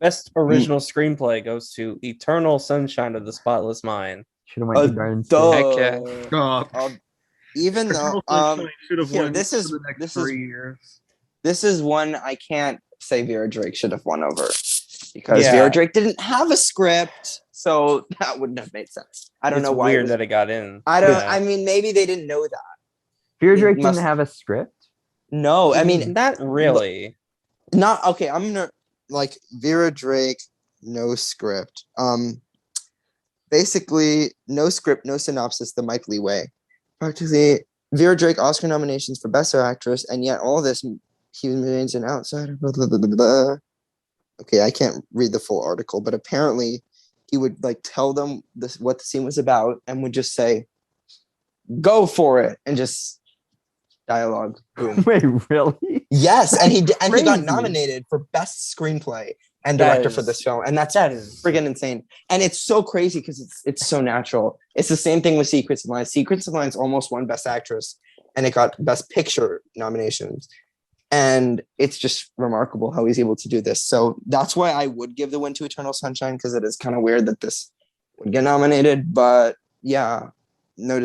Best original screenplay goes to Eternal Sunshine of the Spotless Mind. Should have went to Uh, Garden State. Heck yeah. duh. Oh, Even though Eternal Sunshine should have here won for the next this is 3 years. this is one I can't say Vera Drake should have won over because Vera Yeah, Drake didn't have a script, so that wouldn't have made sense. I don't it's know why it weird was. that it got in. I don't. Yeah. I mean, maybe they didn't know that. Vera It Drake didn't must. have a script. No, I mean, Not really. not okay. I'm gonna like Vera Drake, no script. Basically, no script, no synopsis. The Mike Lee way. Practically, Vera Drake Oscar nominations for Best Actress, and yet all this he remains an outsider. Blah, blah, blah, blah, blah. Okay, I can't read the full article, but apparently he would like tell them this what the scene was about and would just say, "Go for it," and just dialogue. Boom. Wait, really? Yes, and he got Crazy. nominated for Best Screenplay and That Director is- for this film, and that's That is friggin' insane. And it's so crazy because it's so natural. It's the same thing with Secrets of Lines. Secrets of Lines almost won Best Actress, and it got Best Picture nominations. And it's just remarkable how he's able to do this. So that's why I would give the win to Eternal Sunshine, because it is kind of weird that this would get nominated. But yeah, no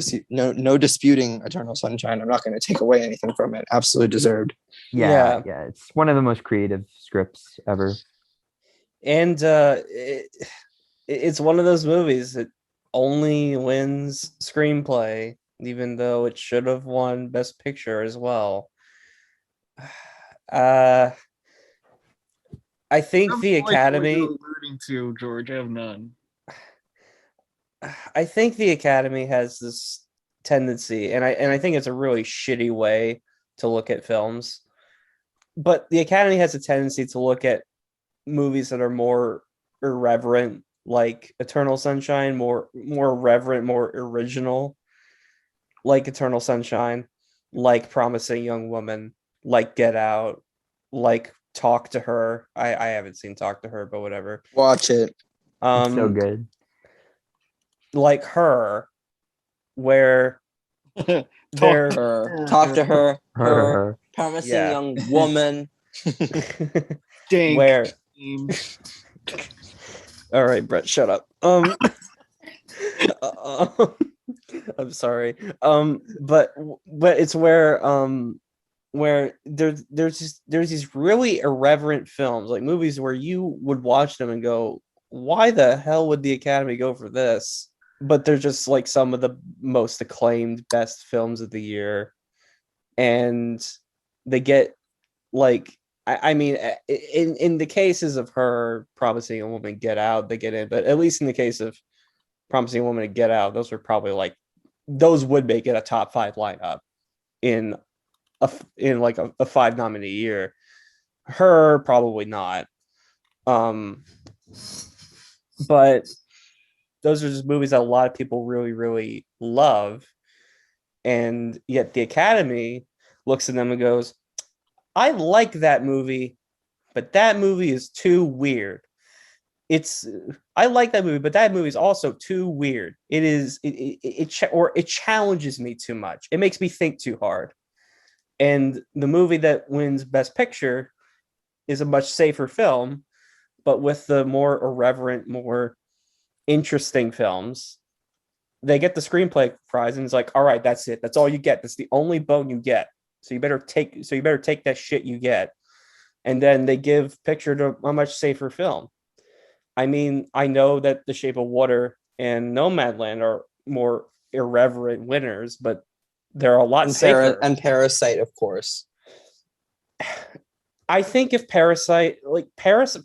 disputing Eternal Sunshine. I'm not going to take away anything from it. Absolutely deserved. Yeah. It's one of the most creative scripts ever. And it's one of those movies that only wins screenplay, even though it should have won Best Picture as well. I think the Academy. What you're alluding to, George, I have none. I think the Academy has this tendency, and I think it's a really shitty way to look at films. But the Academy has a tendency to look at movies that are more irreverent, like Eternal Sunshine, more reverent, more original, like Eternal Sunshine, like Promising Young Woman, like Get Out, like Talk to Her. I haven't seen Talk to Her, but whatever. Watch it. It's so good. Like Her, where Talk they're Talk to her. Her. Promising Yeah. Young Woman. Dank where team. all right, Brett, shut up. I'm sorry. But it's where there's these really irreverent films, like movies where you would watch them and go, why the hell would the Academy go for this? But they're just like some of the most acclaimed best films of the year, and they get like I mean, in the cases of Her, Promising a Woman, Get Out, they get in, but at least in the case of Promising a Woman and Get Out, those were probably like those would make it a top 5 lineup in like a 5 nominee year. Her, probably not. But those are just movies that a lot of people really, really love, and yet the Academy looks at them and goes, I like that movie, but that movie is too weird. I like that movie, but that movie is also too weird. It challenges me too much. It makes me think too hard. And the movie that wins Best Picture is a much safer film, but with the more irreverent, more interesting films, they get the screenplay prize, and it's like, all right, that's it. That's all you get. That's the only bone you get. So you better take that shit you get. And then they give Picture to a much safer film. I mean, I know that The Shape of Water and Nomadland are more irreverent winners, but they're a lot safer. And Parasite, of course. I think if Parasite,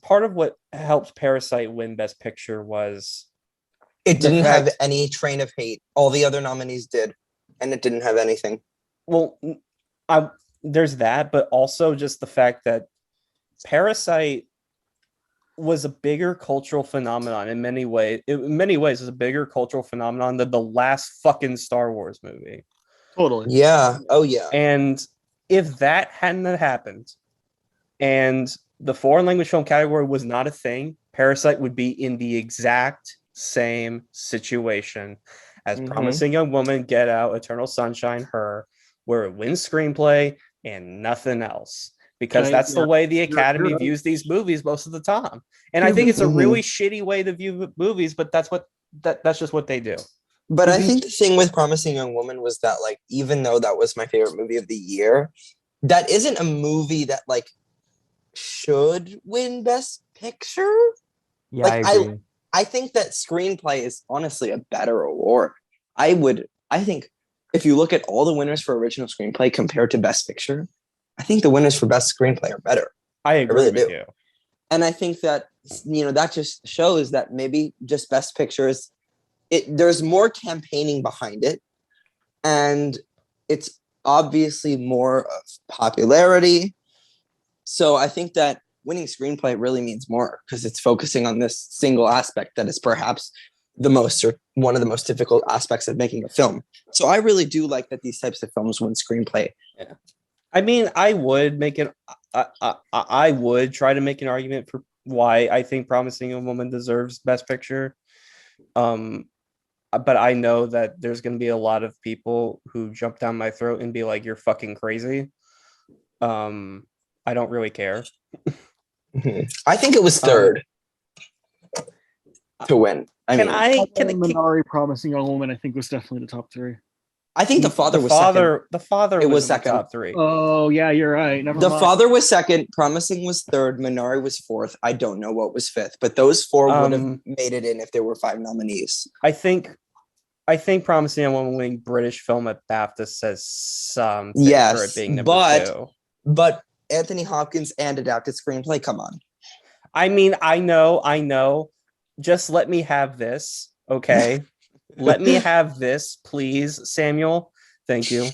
part of what helped Parasite win Best Picture was It the didn't have fact- any train of hate. All the other nominees did, and it didn't have anything. well, there's that, but also just the fact that Parasite was a bigger cultural phenomenon in many ways. In many ways, was a bigger cultural phenomenon than the last fucking Star Wars movie. Totally. Yeah. Oh, yeah. And if that hadn't happened, and the foreign language film category was not a thing, Parasite would be in the exact same situation as Promising Young Woman, Get Out, Eternal Sunshine, Her, where it wins screenplay and nothing else. because that's the Yeah. way the You're Academy right. views these movies most of the time. And I To think be- it's a really shitty way to view movies, but that's just what they do. But To I be- think the thing with Promising Young Woman was that, like, even though that was my favorite movie of the year, that isn't a movie that like should win Best Picture. Yeah, Like, I agree. I think that screenplay is honestly a better award. I think if you look at all the winners for original screenplay compared to Best Picture, I think the winners for Best Screenplay are better. I agree really with do. you. And I think that, that just shows that maybe just Best Picture is there's more campaigning behind it, and it's obviously more of popularity. So I think that winning screenplay really means more because it's focusing on this single aspect that is perhaps the most or one of the most difficult aspects of making a film. So I really do like that these types of films win screenplay. I mean, I would make it. I would try to make an argument for why I think Promising Young Woman deserves Best Picture. But I know that there's going to be a lot of people who jump down my throat and be like, "You're fucking crazy." I don't really care. I think it was third to win. Can I? Can Minari Promising Young Woman, I think, was definitely the top three. I think The Father was second. The Father It was was in the second. top three. Oh yeah, you're right. Never The mind. Father was second. Promising was third. Minari was fourth. I don't know what was fifth, but those four would have made it in if there were 5 nominees. I think Promising Young Woman winning British film at BAFTA says something for Yes, it being number 2. but Anthony Hopkins and adapted screenplay. Come on. I mean, I know. Just let me have this, okay? Let me have this, please, Samuel. Thank you.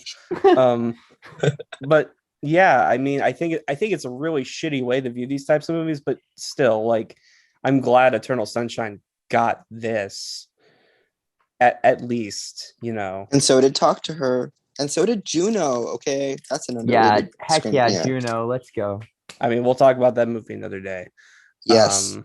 But yeah, I mean, I think it's a really shitty way to view these types of movies, but still, like, I'm glad Eternal Sunshine got this. At least, you know. And so did Talk to Her. And so did Juno. Okay, that's an Yeah, underrated heck screen- yeah, Juno. Let's go. I mean, we'll talk about that movie another day. Yes.